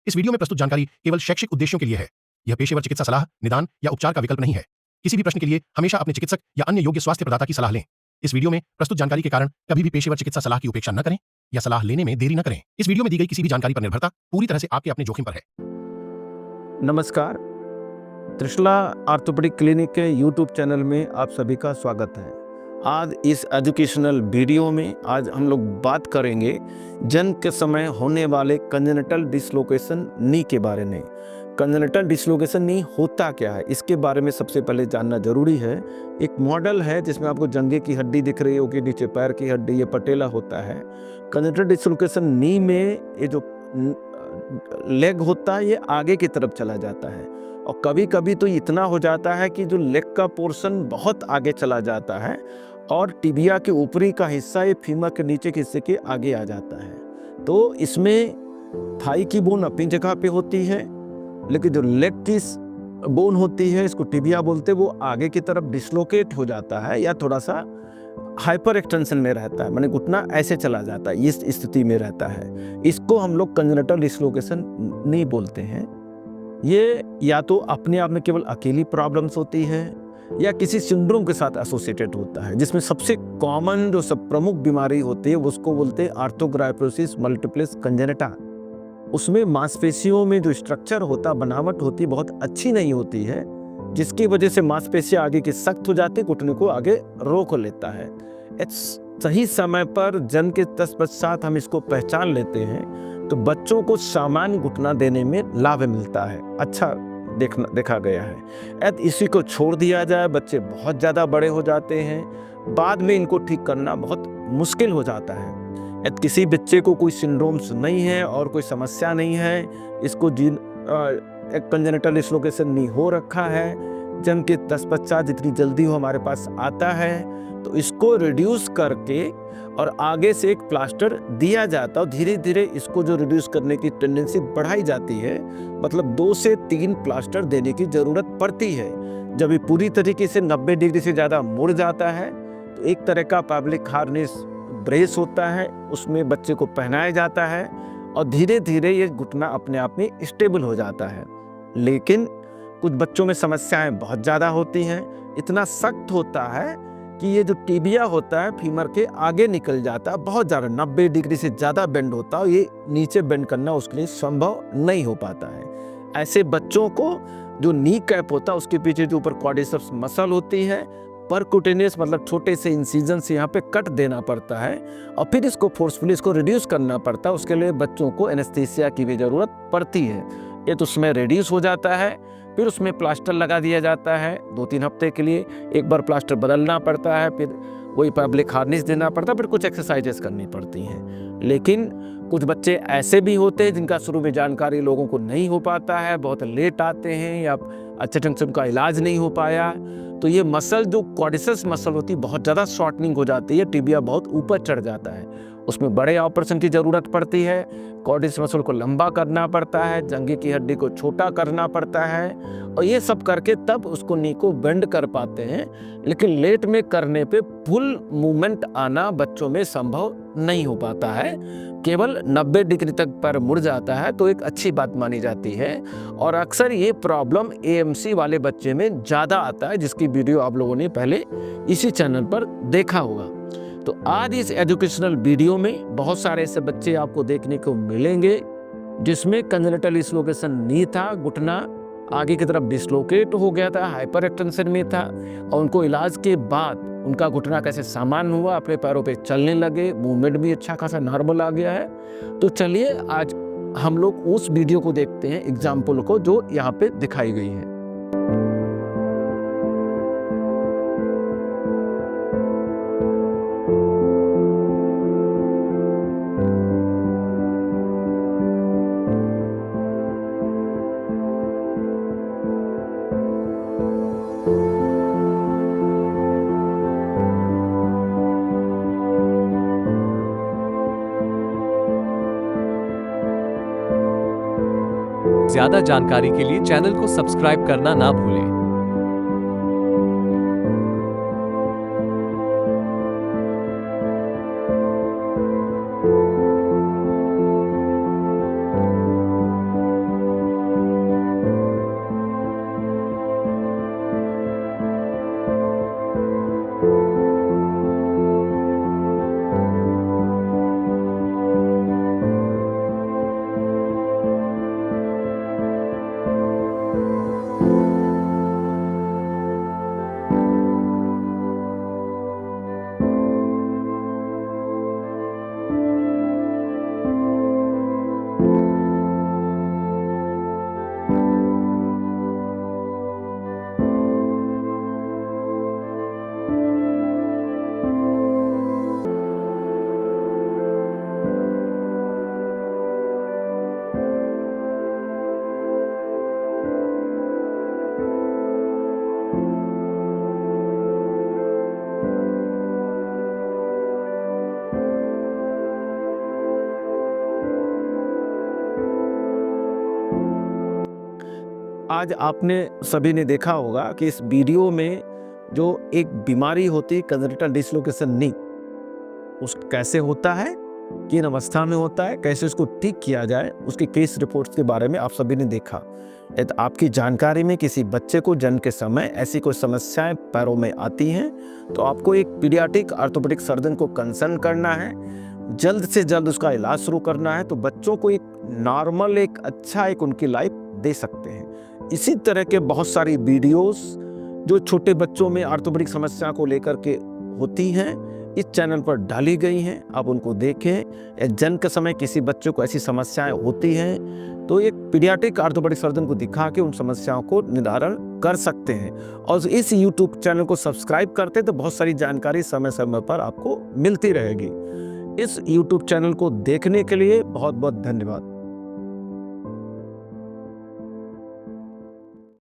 इस वीडियो में प्रस्तुत जानकारी केवल शैक्षिक उद्देश्यों के लिए है। यह पेशेवर चिकित्सा सलाह, निदान या उपचार का विकल्प नहीं है। किसी भी प्रश्न के लिए हमेशा अपने चिकित्सक या अन्य योग्य स्वास्थ्य प्रदाता की सलाह लें। इस वीडियो में प्रस्तुत जानकारी के कारण कभी भी पेशेवर चिकित्सा सलाह की उपेक्षा न करें या सलाह लेने में देरी न करें। इस वीडियो में दी गई किसी भी जानकारी पर निर्भरता पूरी तरह से आपके अपने जोखिम पर है। नमस्कार, त्रिशला ऑर्थोपेडिक क्लिनिक के यूट्यूब चैनल में आप सभी का स्वागत है। आज इस एजुकेशनल वीडियो में आज हम लोग बात करेंगे जन्म के समय होने वाले कंजेनिटल डिसलोकेशन नी के बारे में। कंजेनिटल डिसलोकेशन नी होता क्या है, इसके बारे में सबसे पहले जानना जरूरी है। एक मॉडल है जिसमें आपको जंघे की हड्डी दिख रही होगी, नीचे पैर की हड्डी, ये पटेला होता है। कंजेनिटल डिसलोकेशन नी में ये जो लेग होता है ये आगे की तरफ चला जाता है और कभी कभी तो इतना हो जाता है कि जो लेग का पोर्शन बहुत आगे चला जाता है और टिबिया के ऊपरी का हिस्सा ये फीमर के नीचे के हिस्से के आगे आ जाता है। तो इसमें थाई की बोन अपनी जगह पे होती है, लेकिन जो लेग की बोन होती है, इसको टिबिया बोलते हैं, वो आगे की तरफ डिसलोकेट हो जाता है या थोड़ा सा हाइपर एक्सटेंशन में रहता है, माने घुटना ऐसे चला जाता है, इस स्थिति में रहता है। इसको हम लोग कंजेनिटल डिसलोकेशन नहीं बोलते हैं। ये या तो अपने आप में केवल अकेली प्रॉब्लम्स होती है या किसी सिंड्रोम के साथ एसोसिएटेड होता है, जिसमें सबसे कॉमन जो सब प्रमुख बीमारी होती है उसको बोलते हैं आर्थोग्राइपोसिस मल्टीप्लेक्स कंजेनिटा। उसमें मांसपेशियों में जो स्ट्रक्चर होता, बनावट होती, बहुत अच्छी नहीं होती है, जिसकी वजह से मांसपेशियां आगे की सख्त हो जाती, घुटने को आगे रोक लेता है। सही समय पर जन्म के पश्चात हम इसको पहचान लेते हैं तो बच्चों को सामान्य घुटना देने में लाभ मिलता है, अच्छा देखा गया है। यदि इसी को छोड़ दिया जाए, बच्चे बहुत ज़्यादा बड़े हो जाते हैं, बाद में इनको ठीक करना बहुत मुश्किल हो जाता है। यदि किसी बच्चे को कोई सिंड्रोम्स नहीं है और कोई समस्या नहीं है, इसको एक कंजेनिटल डिसलोकेशन नहीं हो रखा है, जन्म के पश्चात जितनी जल्दी हो हमारे पास आता है, तो इसको रिड्यूस करके और आगे से एक प्लास्टर दिया जाता है और धीरे धीरे इसको जो रिड्यूस करने की टेंडेंसी बढ़ाई जाती है, मतलब 2 से 3 प्लास्टर देने की ज़रूरत पड़ती है। जब ये पूरी तरीके से 90 डिग्री से ज़्यादा मुड़ जाता है तो एक तरह का पैल्विक हार्नेस ब्रेस होता है, उसमें बच्चे को पहनाया जाता है और धीरे धीरे ये घुटना अपने आप में स्टेबल हो जाता है। लेकिन कुछ बच्चों में समस्याएं बहुत ज़्यादा होती हैं, इतना सख्त होता है कि ये जो टिबिया होता है फीमर के आगे निकल जाता है, बहुत ज़्यादा 90 डिग्री से ज़्यादा बेंड होता है, ये नीचे बेंड करना उसके लिए संभव नहीं हो पाता है। ऐसे बच्चों को जो नी कैप होता है उसके पीछे जो ऊपर क्वाड्रिसेप्स मसल होती है, परक्यूटेनियस मतलब छोटे से इंसिजन से यहाँ पे कट देना पड़ता है और फिर इसको फोर्सफुली इसको रिड्यूस करना पड़ता है। उसके लिए बच्चों को एनेस्थीसिया की भी ज़रूरत पड़ती है। ये तो उसमें रिड्यूस हो जाता है, फिर उसमें प्लास्टर लगा दिया जाता है 2-3 हफ्ते के लिए, एक बार प्लास्टर बदलना पड़ता है, फिर वही पैल्विक हार्नेस देना पड़ता है, फिर कुछ एक्सरसाइजेस करनी पड़ती हैं। लेकिन कुछ बच्चे ऐसे भी होते हैं जिनका शुरू में जानकारी लोगों को नहीं हो पाता है, बहुत लेट आते हैं या अच्छे ढंग से उनका इलाज नहीं हो पाया, तो ये मसल जो क्वाड्रिसेप्स मसल होती है बहुत ज़्यादा शॉर्टनिंग हो जाती है, टिबिया बहुत ऊपर चढ़ जाता है, उसमें बड़े ऑपरेशन की ज़रूरत पड़ती है। क्वाड्रिसेप्स मसल को लंबा करना पड़ता है, जंघे की हड्डी को छोटा करना पड़ता है और ये सब करके तब उसको नी को बेंड कर पाते हैं। लेकिन लेट में करने पे फुल मूवमेंट आना बच्चों में संभव नहीं हो पाता है, केवल 90 डिग्री तक पैर मुड़ जाता है, तो एक अच्छी बात मानी जाती है। और अक्सर ये प्रॉब्लम एएमसी वाले बच्चे में ज़्यादा आता है, जिसकी वीडियो आप लोगों ने पहले इसी चैनल पर देखा होगा। तो आज इस एजुकेशनल वीडियो में बहुत सारे ऐसे बच्चे आपको देखने को मिलेंगे जिसमें कंजेनिटल डिसलोकेशन नहीं था, घुटना आगे की तरफ डिसलोकेट हो गया था, हाइपर एक्सटेंशन में था और उनको इलाज के बाद उनका घुटना कैसे सामान्य हुआ, अपने पैरों पे चलने लगे, मूवमेंट भी अच्छा खासा नॉर्मल आ गया है। तो चलिए आज हम लोग उस वीडियो को देखते हैं, एग्जाम्पल को जो यहाँ पे दिखाई गई है। ज्यादा जानकारी के लिए चैनल को सब्सक्राइब करना ना भूलें। आज आपने सभी ने देखा होगा कि इस वीडियो में जो एक बीमारी होती है कंजेनिटल डिसलोकेशन नी, उस कैसे होता है, किन अवस्था में होता है, कैसे उसको ठीक किया जाए, उसकी केस रिपोर्ट्स के बारे में आप सभी ने देखा। यदि आपकी जानकारी में किसी बच्चे को जन्म के समय ऐसी कोई समस्याएं पैरों में आती हैं तो आपको एक पीडियाट्रिक ऑर्थोपेडिक सर्जन को कंसर्न करना है, जल्द से जल्द उसका इलाज शुरू करना है, तो बच्चों को एक नॉर्मल, एक अच्छा एक उनकी लाइफ दे सकते हैं। इसी तरह के बहुत सारी वीडियोस जो छोटे बच्चों में ऑर्थोपेडिक समस्या को लेकर के होती हैं इस चैनल पर डाली गई हैं, आप उनको देखें। जन्म के समय किसी बच्चे को ऐसी समस्याएं होती हैं तो एक पीडियाट्रिक ऑर्थोपेडिक सर्जन को दिखा के उन समस्याओं को निवारण कर सकते हैं। और इस यूट्यूब चैनल को सब्सक्राइब करते तो बहुत सारी जानकारी समय समय पर आपको मिलती रहेगी। इस यूट्यूब चैनल को देखने के लिए बहुत बहुत धन्यवाद।